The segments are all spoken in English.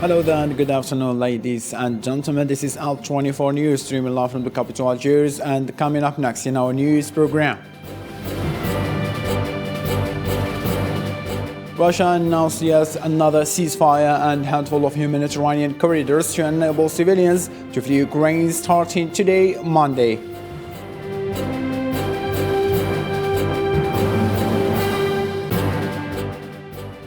Hello there and good afternoon, ladies and gentlemen. This is Al24 News, streaming live from the capital Algiers, and coming up next in our news program. Russia announced yet another ceasefire and handful of humanitarian corridors to enable civilians to flee Ukraine starting today, Monday.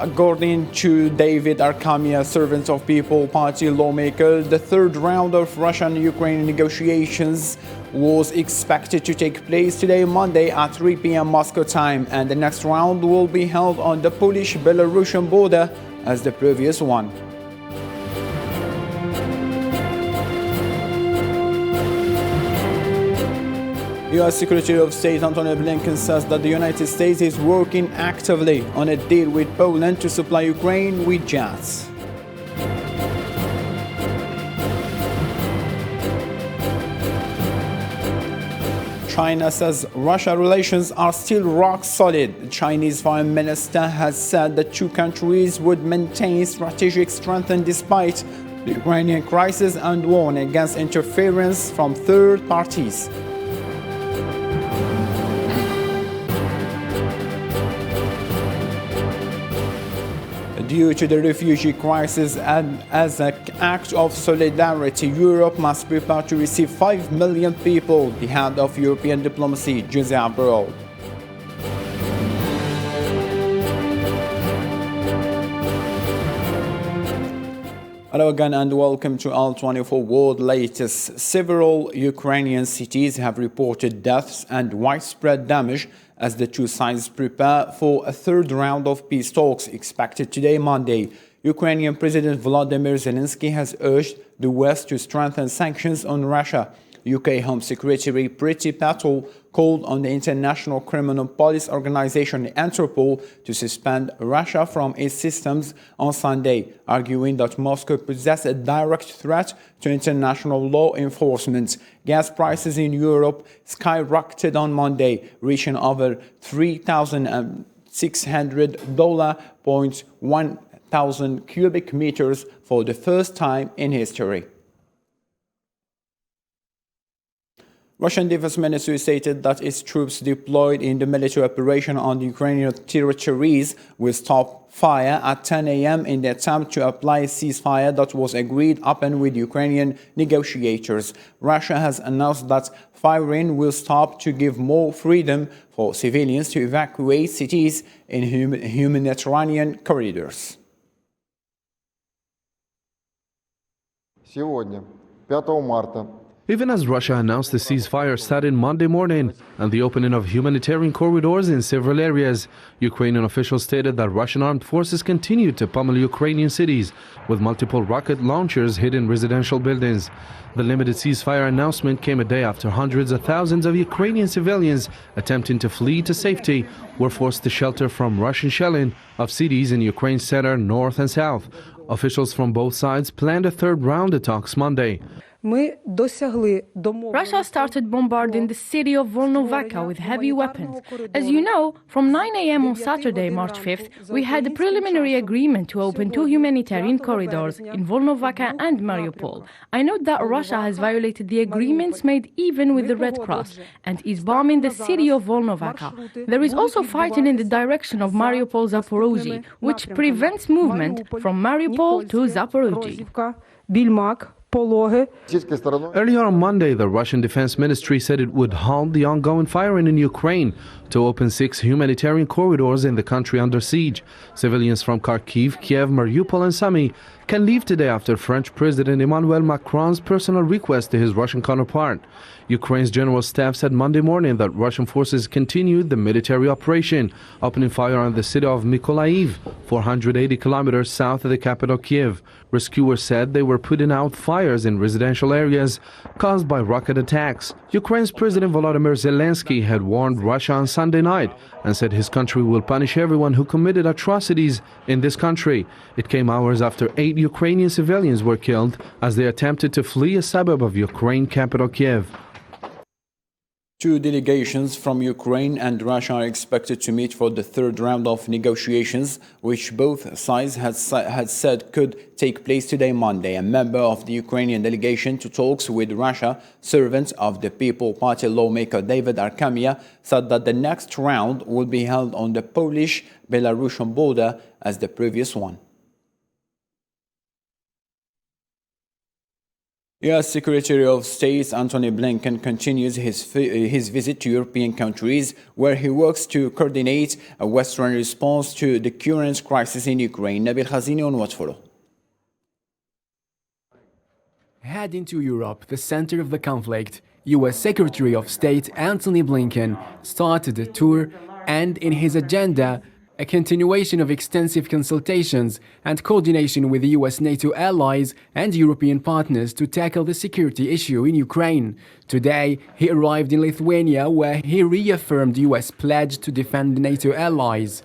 According to David Arkamia, Servants of People Party lawmaker, the third round of Russian-Ukraine negotiations was expected to take place today, Monday at 3 p.m. Moscow time, and the next round will be held on the Polish-Belarusian border as the previous one. U.S. Secretary of State Antony Blinken says that the United States is working actively on a deal with Poland to supply Ukraine with jets. China says Russia relations are still rock solid. The Chinese Foreign Minister has said the two countries would maintain strategic strength despite the Ukrainian crisis and warn against interference from third parties. Due to the refugee crisis and as an act of solidarity, Europe must prepare to receive 5 million people, the head of European diplomacy, Josep Borrell. Hello again and welcome to Al24 World Latest. Several Ukrainian cities have reported deaths and widespread damage as the two sides prepare for a third round of peace talks expected today, Monday. Ukrainian President Volodymyr Zelensky has urged the West to strengthen sanctions on Russia. UK Home Secretary Priti Patel called on the International Criminal Police Organization Interpol to suspend Russia from its systems on Sunday, arguing that Moscow possesses a direct threat to international law enforcement. Gas prices in Europe skyrocketed on Monday, reaching over $3,600.1 cubic meters for the first time in history. Russian Defense Ministry stated that its troops deployed in the military operation on the Ukrainian territories will stop fire at 10 a.m. in the attempt to apply a ceasefire that was agreed upon with Ukrainian negotiators. Russia has announced that firing will stop to give more freedom for civilians to evacuate cities in humanitarian corridors. Сегодня, 5 марта, Even as Russia announced the ceasefire starting Monday morning and the opening of humanitarian corridors in several areas, Ukrainian officials stated that Russian armed forces continued to pummel Ukrainian cities with multiple rocket launchers hitting residential buildings. The limited ceasefire announcement came a day after hundreds of thousands of Ukrainian civilians attempting to flee to safety were forced to shelter from Russian shelling of cities in Ukraine's center, north and south. Officials from both sides planned a third round of talks Monday. Russia started bombarding the city of Volnovakha with heavy weapons. As you know, from 9 a.m. on Saturday, March 5th, we had a preliminary agreement to open two humanitarian corridors in Volnovakha and Mariupol. I note that Russia has violated the agreements made even with the Red Cross and is bombing the city of Volnovakha. There is also fighting in the direction of Mariupol-Zaporozhye, which prevents movement from Mariupol to Zaporozhye. Earlier on Monday, the Russian Defense Ministry said it would halt the ongoing firing in Ukraine to open 6 humanitarian corridors in the country under siege. Civilians from Kharkiv, Kiev, Mariupol and Sumy can leave today after French President Emmanuel Macron's personal request to his Russian counterpart. Ukraine's General Staff said Monday morning that Russian forces continued the military operation, opening fire on the city of Mykolaiv, 480 kilometers south of the capital Kiev. Rescuers said they were putting out fires in residential areas caused by rocket attacks. Ukraine's President Volodymyr Zelensky had warned Russia on Sunday night and said his country will punish everyone who committed atrocities in this country. It came hours after 8 Ukrainian civilians were killed as they attempted to flee a suburb of Ukraine capital Kiev. Two delegations from Ukraine and Russia are expected to meet for the third round of negotiations, which both sides had said could take place today, Monday. A member of the Ukrainian delegation to talks with Russia, servant of the People Party lawmaker David Arkamia, said that the next round will be held on the Polish-Belarusian border as the previous one. U.S. Secretary of State Antony Blinken continues his visit to European countries, where he works to coordinate a Western response to the current crisis in Ukraine. Nabil Khazini on what follow. Heading to Europe, the center of the conflict, U.S. Secretary of State Antony Blinken started the tour and in his agenda, a continuation of extensive consultations and coordination with the US NATO allies and European partners to tackle the security issue in Ukraine. Today, he arrived in Lithuania, where he reaffirmed the US pledge to defend NATO allies.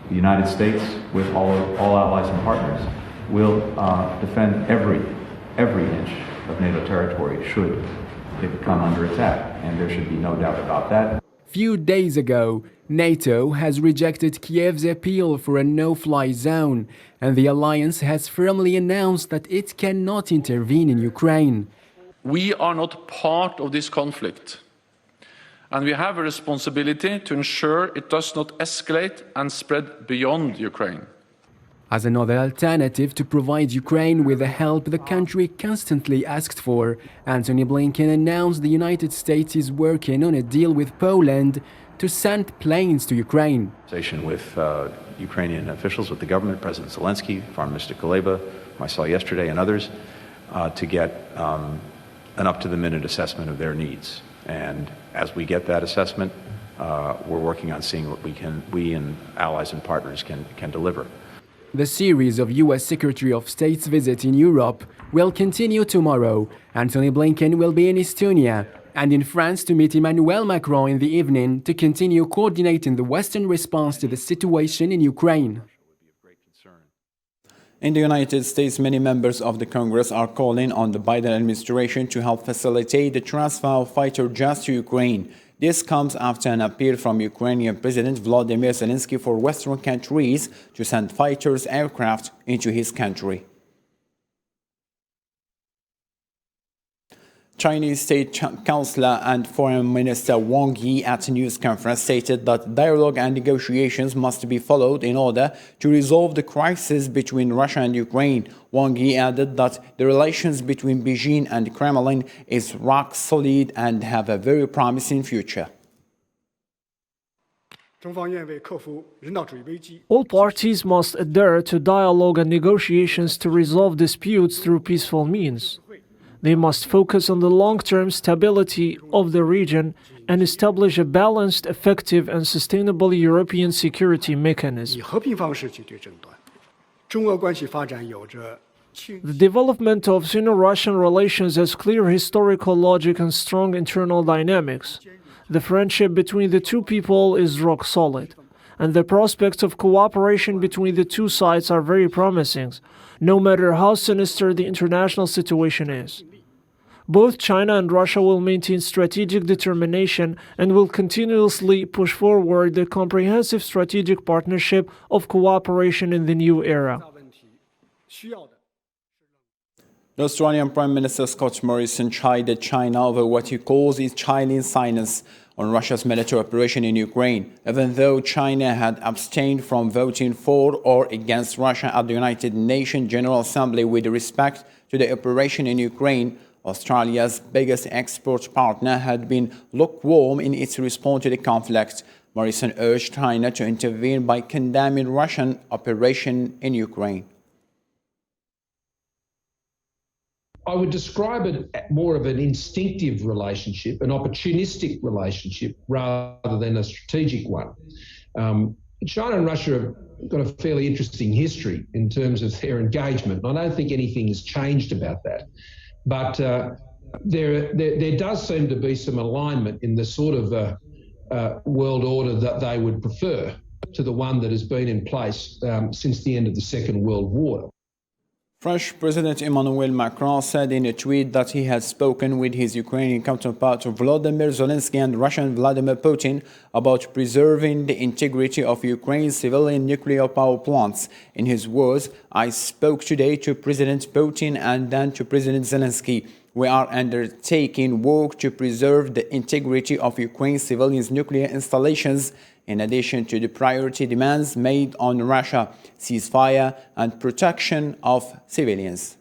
The United States, with all allies and partners, will defend every inch of NATO territory should it come under attack, and there should be no doubt about that. Few days ago, NATO has rejected Kiev's appeal for a no-fly zone, and the alliance has firmly announced that it cannot intervene in Ukraine. We are not part of this conflict, and we have a responsibility to ensure it does not escalate and spread beyond Ukraine. As another alternative to provide Ukraine with the help the country constantly asked for, Antony Blinken announced the United States is working on a deal with Poland to send planes to Ukraine. With Ukrainian officials, with the government, President Zelensky, Foreign Minister Kuleba, whom I saw yesterday, and others, to get an up-to-the-minute assessment of their needs. And as we get that assessment, we're working on seeing what we and allies and partners can deliver. The series of U.S. Secretary of State's visit in Europe will continue tomorrow. Antony Blinken will be in Estonia and in France to meet Emmanuel Macron in the evening to continue coordinating the Western response to the situation in Ukraine. In the United States, many members of the Congress are calling on the Biden administration to help facilitate the transfer of fighter jets to Ukraine. This comes after an appeal from Ukrainian President Volodymyr Zelensky for Western countries to send fighters aircraft into his country. Chinese State Councilor and Foreign Minister Wang Yi at a news conference stated that dialogue and negotiations must be followed in order to resolve the crisis between Russia and Ukraine. Wang Yi added that the relations between Beijing and Kremlin is rock solid and have a very promising future. All parties must adhere to dialogue and negotiations to resolve disputes through peaceful means. They must focus on the long-term stability of the region and establish a balanced, effective, and sustainable European security mechanism. The development of Sino-Russian relations has clear historical logic and strong internal dynamics. The friendship between the two people is rock solid, and the prospects of cooperation between the two sides are very promising, no matter how sinister the international situation is. Both China and Russia will maintain strategic determination and will continuously push forward the comprehensive strategic partnership of cooperation in the new era. The Australian Prime Minister Scott Morrison chided China over what he calls its chilling silence on Russia's military operation in Ukraine, even though China had abstained from voting for or against Russia at the United Nations General Assembly with respect to the operation in Ukraine. Australia's biggest export partner had been lukewarm in its response to the conflict. Morrison urged China to intervene by condemning Russian operation in Ukraine. I would describe it more of an instinctive relationship, an opportunistic relationship, rather than a strategic one. China and Russia have got a fairly interesting history in terms of their engagement, and I don't think anything has changed about that. But there does seem to be some alignment in the sort of world order that they would prefer to the one that has been in place since the end of the Second World War. French President Emmanuel Macron said in a tweet that he had spoken with his Ukrainian counterpart Volodymyr Zelensky and Russian Vladimir Putin about preserving the integrity of Ukraine's civilian nuclear power plants. In his words, "I spoke today to President Putin and then to President Zelensky. We are undertaking work to preserve the integrity of Ukraine's civilian nuclear installations, in addition to the priority demands made on Russia, ceasefire and protection of civilians."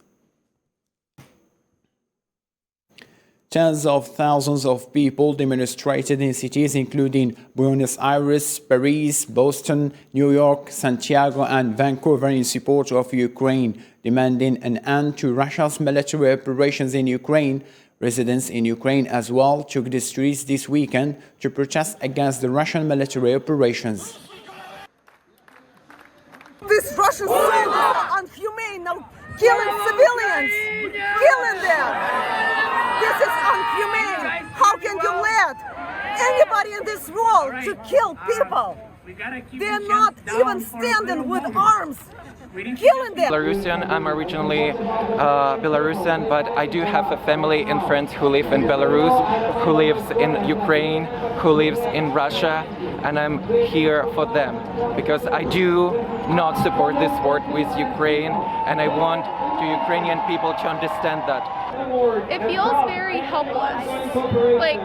Tens of thousands of people demonstrated in cities including Buenos Aires, Paris, Boston, New York, Santiago, and Vancouver in support of Ukraine, demanding an end to Russia's military operations in Ukraine. Residents in Ukraine as well took the streets this weekend to protest against the Russian military operations. This Russian soldiers are inhumane, now killing civilians, killing them. This is inhumane. How can you let anybody in this world to kill people? They're not even standing with arms. Killing them. Belarusian. I'm originally Belarusian, but I do have a family and friends who live in Belarus, who lives in Ukraine, who lives in Russia, and I'm here for them because I do not support this war with Ukraine, and I want the Ukrainian people to understand that. It feels very helpless. Like,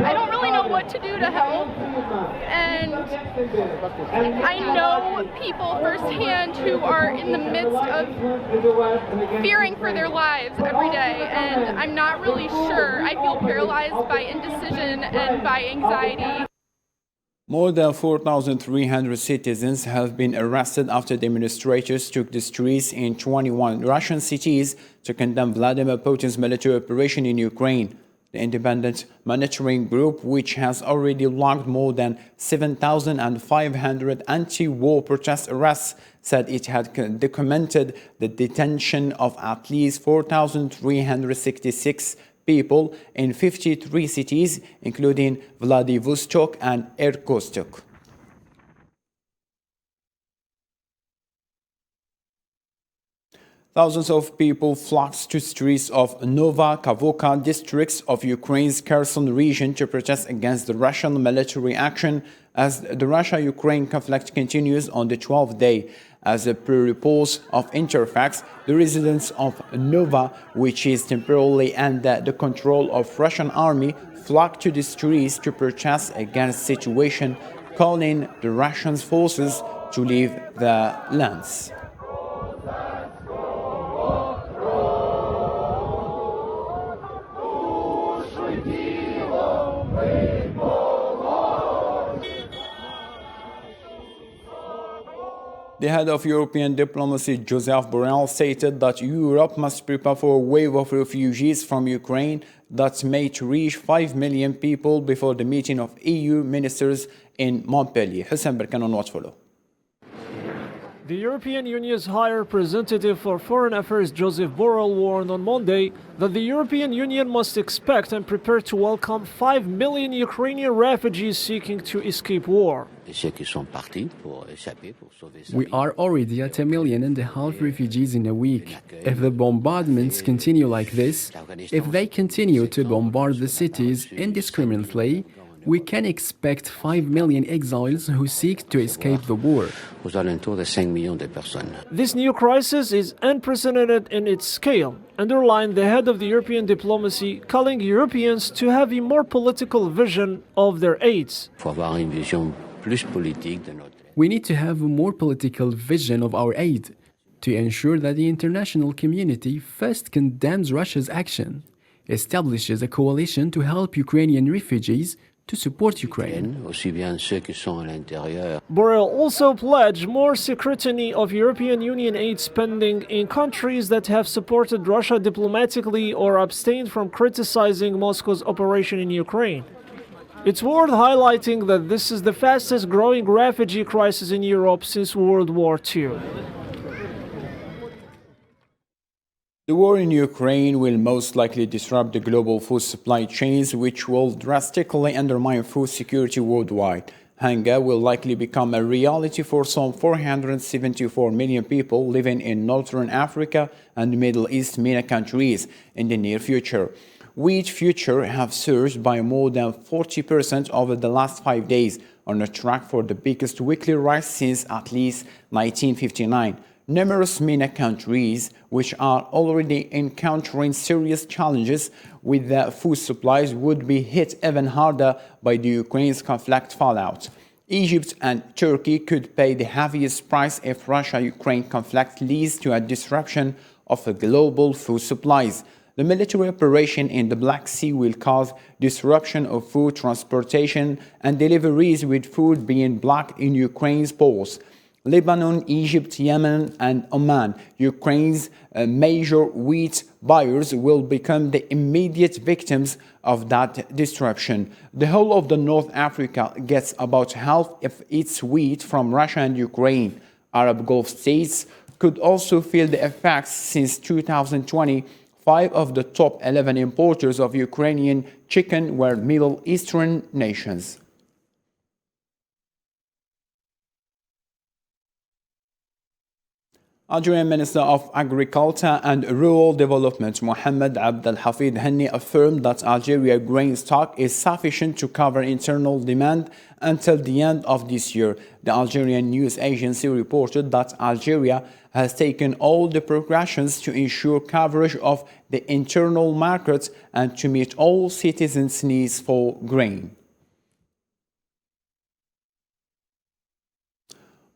I don't really know what to do to help, and I know people firsthand who are in the midst of fearing for their lives every day, and I'm not really sure. I feel paralyzed by indecision and by anxiety. More than 4,300 citizens have been arrested after demonstrators took the streets in 21 Russian cities to condemn Vladimir Putin's military operation in Ukraine. The independent monitoring group, which has already logged more than 7,500 anti-war protest arrests, said it had documented the detention of at least 4,366 people in 53 cities, including Vladivostok and Irkutsk. Thousands of people flocked to streets of Nova-Kavoka districts of Ukraine's Kherson region to protest against the Russian military action as the Russia-Ukraine conflict continues on the 12th day. As per reports of Interfax, the residents of Nova, which is temporarily under the control of Russian army, flocked to the streets to protest against the situation, calling the Russian forces to leave the lands. The head of European diplomacy, Joseph Borrell, stated that Europe must prepare for a wave of refugees from Ukraine that may reach 5 million people before the meeting of EU ministers in Montpellier. Hussein Berkan on Watch Follow. The European Union's High Representative for Foreign Affairs, Joseph Borrell, warned on Monday that the European Union must expect and prepare to welcome 5 million Ukrainian refugees seeking to escape war. We are already at 1.5 million refugees in a week. If the bombardments continue like this, if they continue to bombard the cities indiscriminately, we can expect 5 million exiles who seek to escape the war. This new crisis is unprecedented in its scale, underlined the head of the European diplomacy, calling Europeans to have a more political vision of their aids. We need to have a more political vision of our aid to ensure that the international community first condemns Russia's action, establishes a coalition to help Ukrainian refugees, to support Ukraine. Borrell also pledged more scrutiny of European Union aid spending in countries that have supported Russia diplomatically or abstained from criticizing Moscow's operation in Ukraine. It's worth highlighting that this is the fastest growing refugee crisis in Europe since World War II. The war in Ukraine will most likely disrupt the global food supply chains, which will drastically undermine food security worldwide. Hunger will likely become a reality for some 474 million people living in Northern Africa and Middle East MENA countries in the near future. Wheat futures have surged by more than 40% over the last 5 days, on a track for the biggest weekly rise since at least 1959. Numerous MENA countries, which are already encountering serious challenges with their food supplies, would be hit even harder by the Ukraine's conflict fallout. Egypt and Turkey could pay the heaviest price if Russia-Ukraine conflict leads to a disruption of the global food supplies. The military operation in the Black Sea will cause disruption of food transportation and deliveries, with food being blocked in Ukraine's ports. Lebanon, Egypt, Yemen, and Oman, Ukraine's major wheat buyers, will become the immediate victims of that disruption. The whole of the North Africa gets about half of its wheat from Russia and Ukraine. Arab Gulf states could also feel the effects since 2020. 5 of the top 11 importers of Ukrainian chicken were Middle Eastern nations. Algerian Minister of Agriculture and Rural Development Mohamed Abdel Hafid Henni affirmed that Algeria grain stock is sufficient to cover internal demand until the end of this year. The Algerian news agency reported that Algeria has taken all the precautions to ensure coverage of the internal market and to meet all citizens' needs for grain.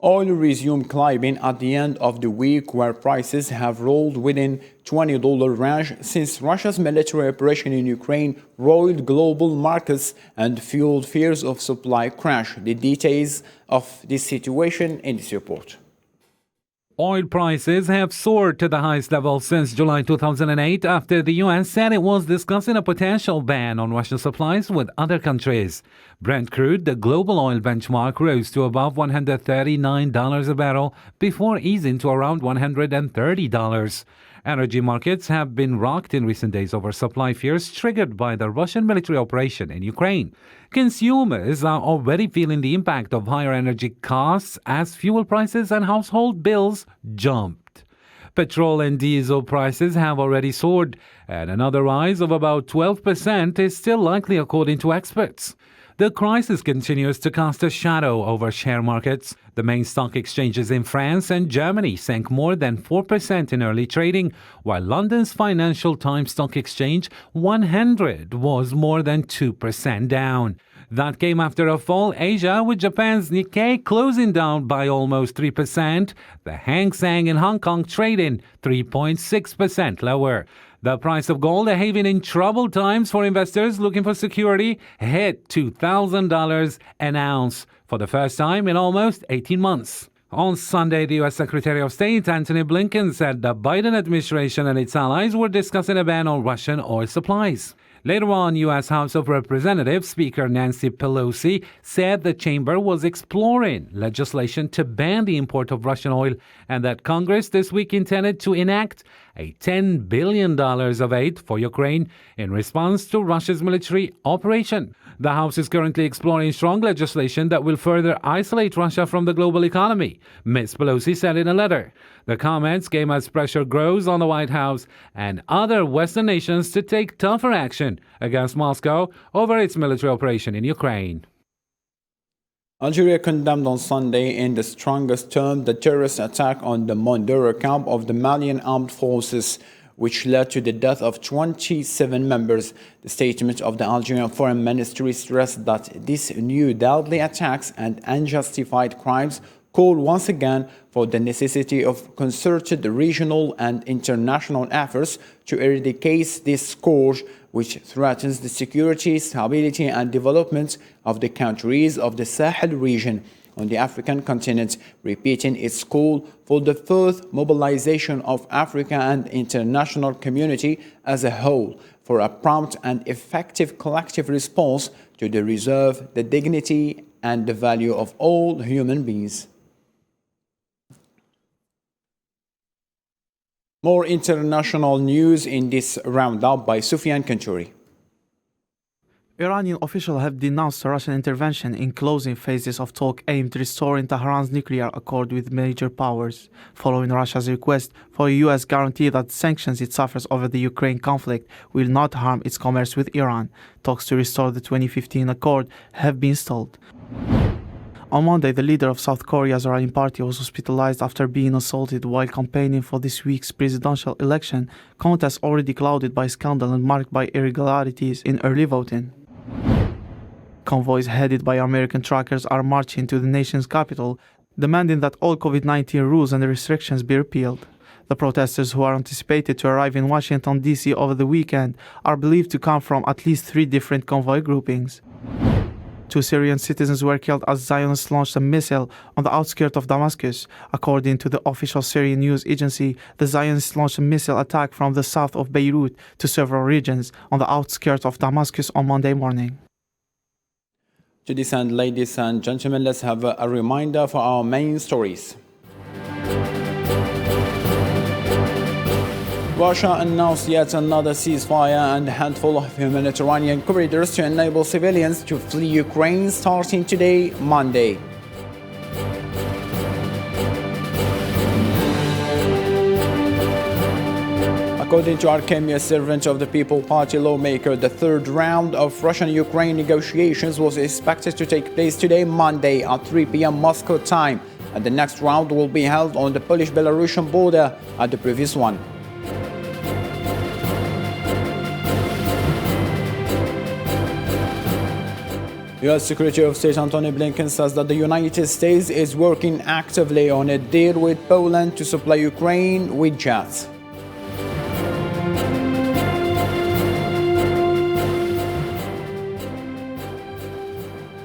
Oil resumed climbing at the end of the week, where prices have rolled within $20 range since Russia's military operation in Ukraine roiled global markets and fueled fears of supply crash. The details of this situation in this report. Oil prices have soared to the highest level since July 2008 after the U.S. said it was discussing a potential ban on Russian supplies with other countries. Brent crude, the global oil benchmark, rose to above $139 a barrel before easing to around $130. Energy markets have been rocked in recent days over supply fears triggered by the Russian military operation in Ukraine. Consumers are already feeling the impact of higher energy costs as fuel prices and household bills jumped. Petrol and diesel prices have already soared, and another rise of about 12% is still likely, according to experts. The crisis continues to cast a shadow over share markets. The main stock exchanges in France and Germany sank more than 4% in early trading, while London's Financial Times Stock Exchange 100 was more than 2% down. That came after a fall Asia, with Japan's Nikkei closing down by almost 3%. The Hang Seng in Hong Kong trading 3.6% lower. The price of gold, a haven in troubled times for investors looking for security, hit $2,000 an ounce for the first time in almost 18 months. On Sunday, the U.S. Secretary of State Antony Blinken said the Biden administration and its allies were discussing a ban on Russian oil supplies. Later on, U.S. House of Representatives Speaker Nancy Pelosi said the chamber was exploring legislation to ban the import of Russian oil and that Congress this week intended to enact a $10 billion of aid for Ukraine in response to Russia's military operation. The House is currently exploring strong legislation that will further isolate Russia from the global economy, Ms. Pelosi said in a letter. The comments came as pressure grows on the White House and other Western nations to take tougher action against Moscow over its military operation in Ukraine. Algeria condemned on Sunday in the strongest terms the terrorist attack on the Mandara camp of the Malian armed forces, which led to the death of 27 members. The statement of the Algerian Foreign Ministry stressed that these new deadly attacks and unjustified crimes call once again for the necessity of concerted regional and international efforts to eradicate this scourge, which threatens the security, stability, and development of the countries of the Sahel region on the African continent, repeating its call for the further mobilization of Africa and international community as a whole for a prompt and effective collective response to the reserve, the dignity, and the value of all human beings. More international news in this roundup by Soufiane Kanchouri. Iranian officials have denounced Russian intervention in closing phases of talk aimed at restoring Tehran's nuclear accord with major powers, following Russia's request for a U.S. guarantee that sanctions it suffers over the Ukraine conflict will not harm its commerce with Iran. Talks to restore the 2015 accord have been stalled. On Monday, the leader of South Korea's ruling party was hospitalized after being assaulted while campaigning for this week's presidential election, contest already clouded by scandal and marked by irregularities in early voting. Convoys headed by American truckers are marching to the nation's capital, demanding that all COVID-19 rules and restrictions be repealed. The protesters, who are anticipated to arrive in Washington, D.C. over the weekend, are believed to come from at least 3 different convoy groupings. 2 Syrian citizens were killed as Zionists launched a missile on the outskirts of Damascus. According to the official Syrian news agency, the Zionists launched a missile attack from the south of Beirut to several regions on the outskirts of Damascus on Monday morning. Ladies and gentlemen, let's have a reminder for our main stories. Russia announced yet another ceasefire and a handful of humanitarian corridors to enable civilians to flee Ukraine starting today, Monday. According to Artemia, servant of the People Party lawmaker, the third round of Russian-Ukraine negotiations was expected to take place today, Monday, at 3 p.m. Moscow time, and the next round will be held on the Polish-Belarusian border at the previous one. U.S. Secretary of State Antony Blinken says that the United States is working actively on a deal with Poland to supply Ukraine with jets.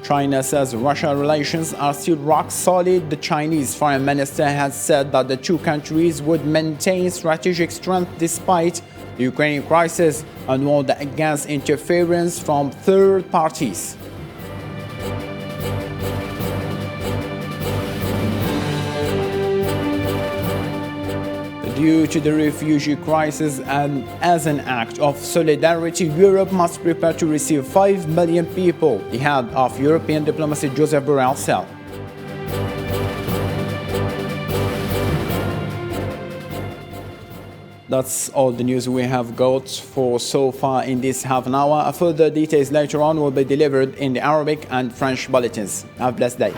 China says Russia relations are still rock solid. The Chinese Foreign Minister has said that the two countries would maintain strategic strength despite the Ukrainian crisis and warned against interference from third parties. Due to the refugee crisis and as an act of solidarity, Europe must prepare to receive 5 million people, the head of European diplomacy Joseph Borrell said. That's all the news we have got for so far in this half an hour. Further details later on will be delivered in the Arabic and French bulletins. Have a blessed day.